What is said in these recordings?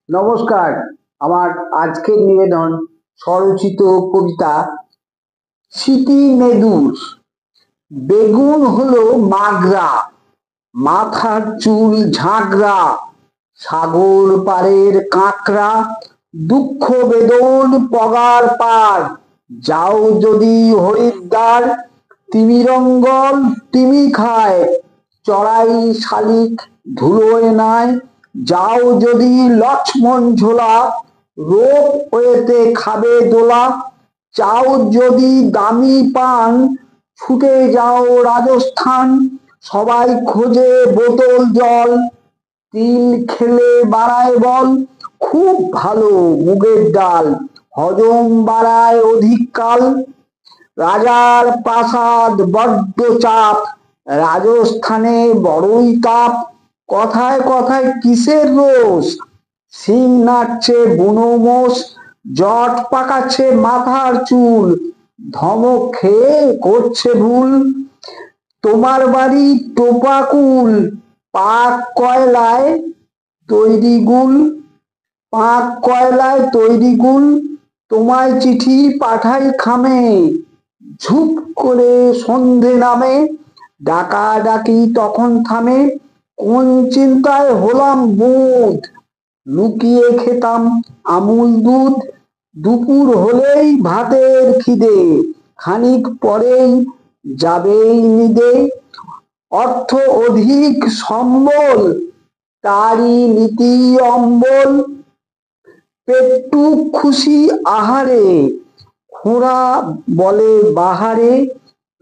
নমস্কার। আমার আজকের নিবেদন স্বরচিত কবিতা স্মৃতি মেদুর। বেগুন হলো মাগরা, মাথার চুল ঝাঁকড়া, সাগর পাড়ের কাঁকড়া, দুঃখ বেদন পগার পার। যাও যদি হরিদ্বার, তিমিরঙ্গল তিমি খায়, চড়াই শালিক ধুলোয় নাই। যাও যদি লক্ষ্মণ ঝোলা, রোপ ওয়েতে খাবে দোলা। চাও যদি দামি পান, ছুটে যাও রাজস্থান। সবাই খোঁজে বোতল জল, তিল খেলে বাড়ায় বল। খুব ভালো মুগের ডাল, হজম বাড়ায় অধিক কাল। রাজার প্রাসাদ বড্ড চাপ, রাজস্থানে বড়ই তাপ। কথায় কথায় কিসের রোষ, শিং নাচছে বুনো মোষ। জট পাকাচ্ছে মাথার চুল, ধমক খেয়ে করছে ভুল। তোমার বাড়ি টোপাকুল, পাক কয়লায় তৈরি গুল। পাক কয়লায় তৈরি গুল, তোমায় চিঠি পাঠাই খামে। ঝুপ করে সন্ধে নামে, ডাকাডাকি তখন থামে। কোন চিন্তায় হলাম বুঁদ, লুকিয়ে খেতাম আমুল দুধ। দুপুর হলেই ভাতের খিদে, খানিক পরেই যাবেই নিদে। অর্থ অধিক সম্বল, তারই নীতি অম্বল। পেট্টুক খুশি আহারে, খোঁড়া বলে বাহারে।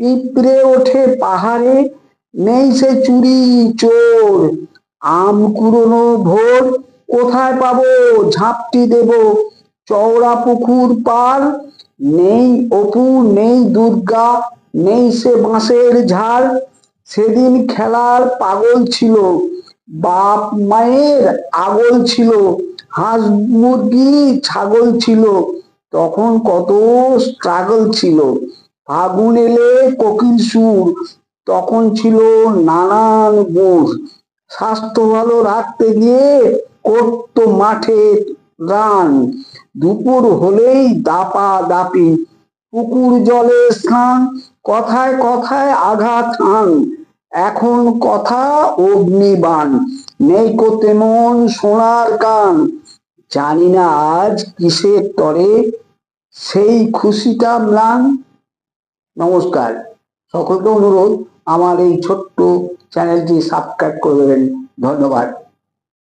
পিঁপড়ে ওঠে পাহাড়ে, নেই সে চুরি চোর। আম কুড়োনো ভোর, কোথায় পাবো ঝাঁপটি দেব চওড়া পুকুর পার। নেই অপু নেই দুর্গা, নেই সে বাঁশের ঝাড়। সেদিন খেলার পাগল ছিল, বাপ মায়ের আগল ছিল। হাঁস মুরগি ছাগল ছিল, তখন কত স্ট্রাগল ছিল। ফাগুন এলে কোকিল সুর, তখন ছিল নানান গুড়। স্বাস্থ্য ভালো রাখতে গিয়ে করতো মাঠে রান। দুপুর হলেই দাপা দাপি, পুকুর জলে স্নান। কথায় কথায় আঘাত হান, এখন কথা অগ্নিবাণ। নেই কো তেমন সোনার কান, জানি না আজ কিসের তরে, সেই খুশিটা ম্লান। নমস্কার। সকলকে অনুরোধ আমার এই ছোট্ট চ্যানেলটি সাবস্ক্রাইব করে দেবেন। ধন্যবাদ।